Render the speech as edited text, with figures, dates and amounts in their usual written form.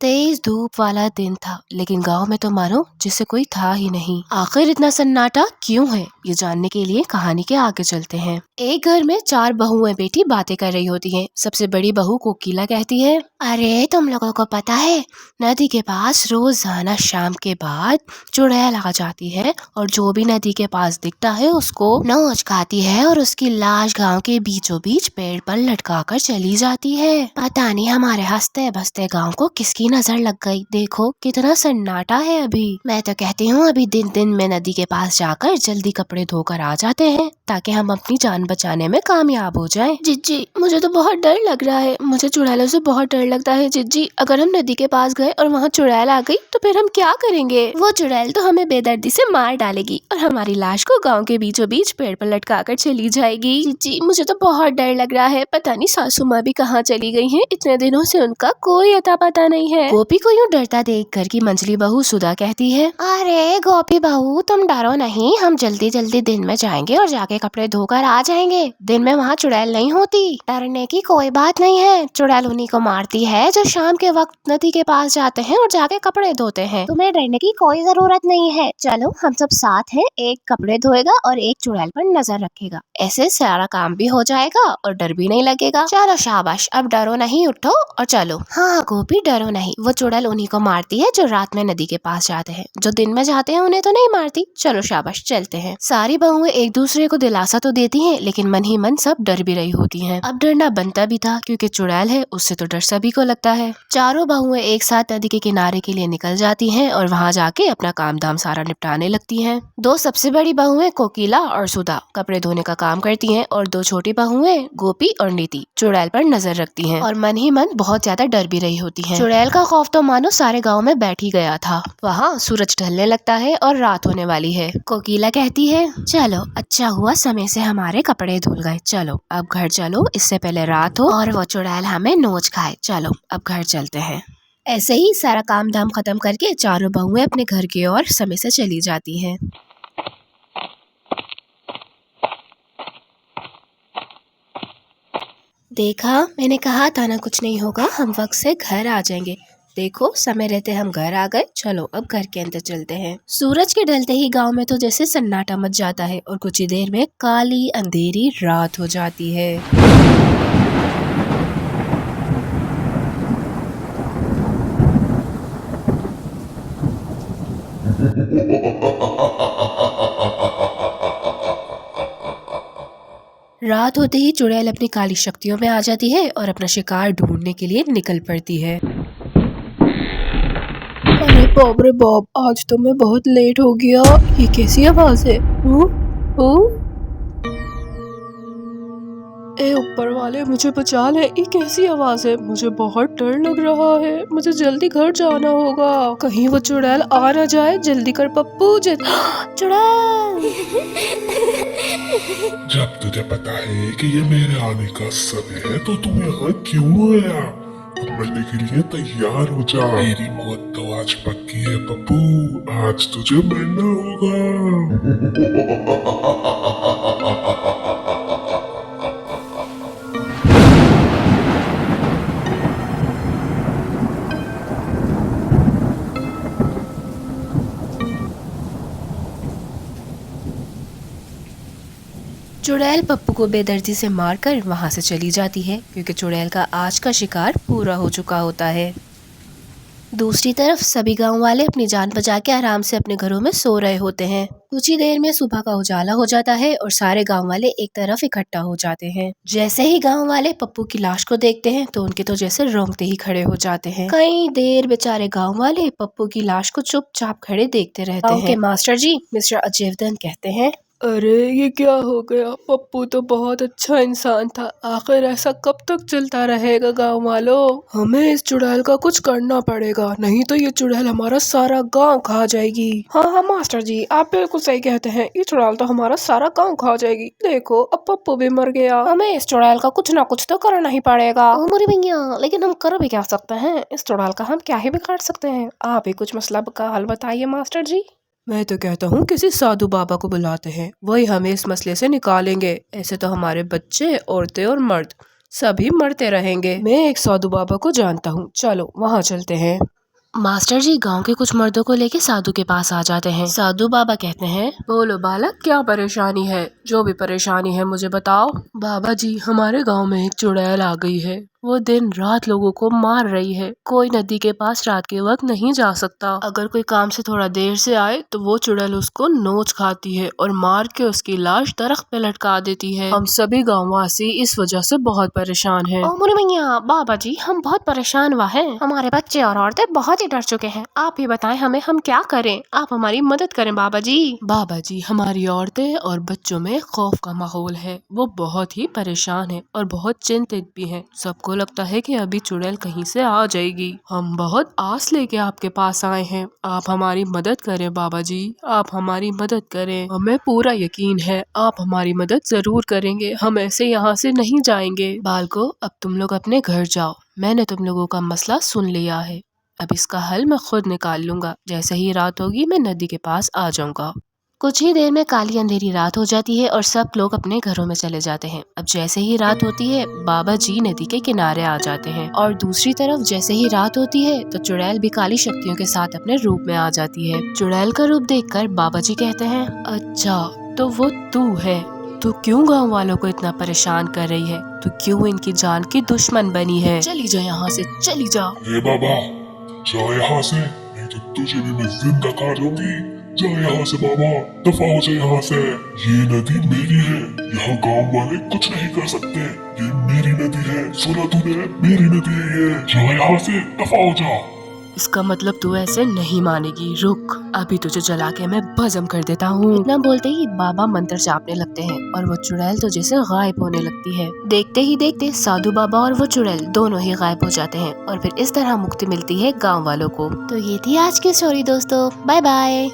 तेज धूप वाला दिन था, लेकिन गांव में तो मानो जिसे कोई था ही नहीं। आखिर इतना सन्नाटा क्यों है, ये जानने के लिए कहानी के आगे चलते हैं। एक घर में 4 बहुएं बेटी बातें कर रही होती हैं। सबसे बड़ी बहू कोकिला कहती है, अरे तुम लोगों को पता है, नदी के पास रोजाना शाम के बाद चुड़ैल आ जाती है और जो भी नदी के पास दिखता है उसको नोच खाती है और उसकी लाश गांव के बीचों बीच पेड़ पर लटका कर चली जाती है। पता नहीं हमारे हंसते बसते गांव को किसकी नजर लग गई। देखो कितना सन्नाटा है अभी। मैं तो कहती हूँ अभी दिन दिन में नदी के पास जाकर जल्दी कपड़े धोकर आ जाते हैं, ताकि हम अपनी जान बचाने में कामयाब हो जाएं। जिज्जी मुझे तो बहुत डर लग रहा है, मुझे चुड़ैलों से बहुत डर लगता है। जिज्जी अगर हम नदी के पास गए और वहाँ चुड़ैल आ गई तो फिर हम क्या करेंगे? वो चुड़ैल तो हमें बेदर्दी से मार डालेगी और हमारी लाश को गाँव के बीचों बीच पेड़ पर लटका कर चली जाएगी। जिज्जी मुझे तो बहुत डर लग रहा है, पता नहीं सासू माँ भी कहाँ चली गई है, इतने दिनों से उनका कोई अता पता नहीं है। गोपी को यूँ डरता देख कर की मंझली बहू सुधा कहती है, अरे गोपी बहू तुम डरो नहीं, हम जल्दी जल्दी दिन में जाएंगे और जाके कपड़े धोकर आ जाएंगे। दिन में वहाँ चुड़ैल नहीं होती, डरने की कोई बात नहीं है। चुड़ैल उन्हीं को मारती है जो शाम के वक्त नदी के पास जाते हैं और जाके कपड़े धोते हैं। तुम्हें डरने की कोई जरूरत नहीं है। चलो हम सब साथ हैं, एक कपड़े धोएगा और एक चुड़ैल पर नजर रखेगा, ऐसे सारा काम भी हो जाएगा और डर भी नहीं लगेगा। चलो शाबाश, अब डरो नहीं, उठो और चलो। हाँ गोपी डरो नहीं, वो चुड़ैल उन्हीं को मारती है जो रात में नदी के पास जाते हैं, जो दिन में जाते हैं उन्हें तो नहीं मारती। चलो शाबाश चलते हैं। सारी बहुएं एक दूसरे को दिलासा तो देती हैं, लेकिन मन ही मन सब डर भी रही होती हैं। अब डरना बनता भी था, क्योंकि चुड़ैल है, उससे तो डर सभी को लगता है। चारों बहुएं एक साथ नदी के किनारे के लिए निकल जाती हैं और वहाँ जाके अपना काम धाम सारा निपटाने लगती हैं। 2 सबसे बड़ी बहुएं कोकिला और सुधा कपड़े धोने का काम करती हैं और 2 छोटी बहुएं गोपी और नीति चुड़ैल पर नजर रखती हैं और मन ही मन बहुत ज्यादा डर भी रही होती हैं। चुड़ैल का खौफ तो मानो सारे गांव में बैठ ही गया था। वहाँ सूरज ढलने लगता है और रात होने वाली है। कोकिला कहती है, चलो अच्छा हुआ समय से हमारे कपड़े धुल गए, चलो अब घर चलो, इससे पहले रात हो और वो चुड़ैल हमें नोच खाए। चलो अब घर चलते हैं। ऐसे ही सारा काम धाम खत्म करके चारों बहुएं अपने घर की ओर समय से चली जाती हैं। देखा, मैंने कहा था ना कुछ नहीं होगा, हम वक्त से घर आ जाएंगे। देखो समय रहते हम घर आ गए। चलो अब घर के अंदर चलते हैं। सूरज के ढलते ही गांव में तो जैसे सन्नाटा मच जाता है और कुछ ही देर में काली अंधेरी रात हो जाती है। रात होते ही चुड़ैल अपनी काली शक्तियों में आ जाती है और अपना शिकार ढूंढने के लिए निकल पड़ती है। अरे बाप रे बाप, आज तो मैं बहुत लेट हो गया। ये कैसी आवाज है? ए ऊपर वाले मुझे बचा ले, ये कैसी आवाज है? मुझे बहुत डर लग रहा है, मुझे जल्दी घर जाना होगा। कहीं वो चुड़ैल आ ना जाए। जल्दी कर पप्पू, चुड़ैल। जब तुझे पता है कि ये मेरे आने का समय है तो तुम यहाँ क्यों आया? अब मरने के लिए तैयार हो जा। मेरी मौत तो आज पक्की है पप्पू, आज तुझे मरना होगा। चुड़ैल पप्पू को बेदर्दी से मारकर वहां से चली जाती है, क्योंकि चुड़ैल का आज का शिकार पूरा हो चुका होता है। दूसरी तरफ सभी गांव वाले अपनी जान बचा के आराम से अपने घरों में सो रहे होते हैं। कुछ ही देर में सुबह का उजाला हो जाता है और सारे गांव वाले एक तरफ इकट्ठा हो जाते हैं। जैसे ही गांव वाले पप्पू की लाश को देखते हैं तो उनके तो जैसे रोंगटे ही खड़े हो जाते हैं। कई देर बेचारे गांव वाले पप्पू की लाश को चुपचाप खड़े देखते रहते हैं। मास्टर जी मिस्टर अजयवर्धन कहते हैं, अरे ये क्या हो गया? पप्पू तो बहुत अच्छा इंसान था, आखिर ऐसा कब तक चलता रहेगा? गांव वालों, हमें इस चुड़ैल का कुछ करना पड़ेगा, नहीं तो ये चुड़ैल हमारा सारा गांव खा जाएगी। हाँ मास्टर जी आप बिल्कुल सही कहते हैं, ये चुड़ैल तो हमारा सारा गांव खा जाएगी। देखो अब पप्पू भी मर गया, हमें इस चुड़ैल का कुछ ना कुछ तो करना ही पड़ेगा। मोरी भैया, लेकिन हम कर भी क्या सकते हैं? इस चुड़ैल का हम क्या ही बिगाड़ सकते हैं? आप ही कुछ मसला का हल बताइए मास्टर जी। मैं तो कहता हूँ किसी साधु बाबा को बुलाते हैं, वही हमें इस मसले से निकालेंगे। ऐसे तो हमारे बच्चे, औरतें और मर्द सभी मरते रहेंगे। मैं एक साधु बाबा को जानता हूँ, चलो वहाँ चलते हैं। मास्टर जी गांव के कुछ मर्दों को लेके साधु के पास आ जाते हैं। साधु बाबा कहते हैं, बोलो बालक, क्या परेशानी है? जो भी परेशानी है मुझे बताओ। बाबा जी, हमारे गांव में एक चुड़ैल आ गई है। वो दिन रात लोगों को मार रही है। कोई नदी के पास रात के वक्त नहीं जा सकता। अगर कोई काम से थोड़ा देर से आए तो वो चुड़ैल उसको नोच खाती है और मार के उसकी लाश दरख्त पे लटका देती है। हम सभी गांववासी इस वजह से बहुत परेशान हैं। ओ मुनि मैया, बाबा जी हम बहुत परेशान हुआ है। हमारे बच्चे और औरतें बहुत ही डर चुके हैं। आप ही बताएं हमें, हम क्या करें? आप हमारी मदद करें बाबा जी। बाबा जी, हमारी औरतें और बच्चों में खौफ का माहौल है। वो बहुत ही परेशान है और बहुत चिंतित भी हैं। सबको लगता है कि अभी चुड़ैल कहीं से आ जाएगी। हम बहुत आस लेके आपके पास आए हैं। आप हमारी मदद करें बाबा जी, आप हमारी मदद करें। हमें पूरा यकीन है आप हमारी मदद जरूर करेंगे। हम ऐसे यहाँ से नहीं जाएंगे। बालको, अब तुम लोग अपने घर जाओ। मैंने तुम लोगों का मसला सुन लिया है। अब इसका हल मैं खुद निकाल लूंगा। जैसे ही रात होगी मैं नदी के पास आ जाऊंगा। कुछ ही देर में काली अंधेरी रात हो जाती है और सब लोग अपने घरों में चले जाते हैं। अब जैसे ही रात होती है बाबा जी नदी के किनारे आ जाते हैं और दूसरी तरफ जैसे ही रात होती है तो चुड़ैल भी काली शक्तियों के साथ अपने रूप में आ जाती है। चुड़ैल का रूप देखकर बाबा जी कहते हैं, अच्छा, तो वो तू है। तू क्यों गांव वालों को इतना परेशान कर रही है? तू क्यों इनकी जान की दुश्मन बनी है? चली जा यहाँ से, चली जा। हे बाबा, जा यहाँ से, नहीं तो तुझे भी मैं जिंदा काट दूंगी। जा यहाँ से बाबा, दफा हो जा यहाँ से। ये नदी मेरी है, यहाँ गांव वाले कुछ नहीं कर सकते। ये मेरी नदी है, सुना तूने? मेरी नदी है ये। जा यहाँ से, दफा हो जा। इसका मतलब तू ऐसे नहीं मानेगी। रुक, अभी तुझे जला के मैं भस्म कर देता हूँ। इतना बोलते ही बाबा मंत्र जापने लगते हैं और वो चुड़ैल तो जैसे गायब होने लगती है। देखते ही देखते साधु बाबा और वो चुड़ैल दोनों ही गायब हो जाते हैं और फिर इस तरह मुक्ति मिलती है गाँव वालों को। तो ये थी आज की स्टोरी दोस्तों। Bye bye.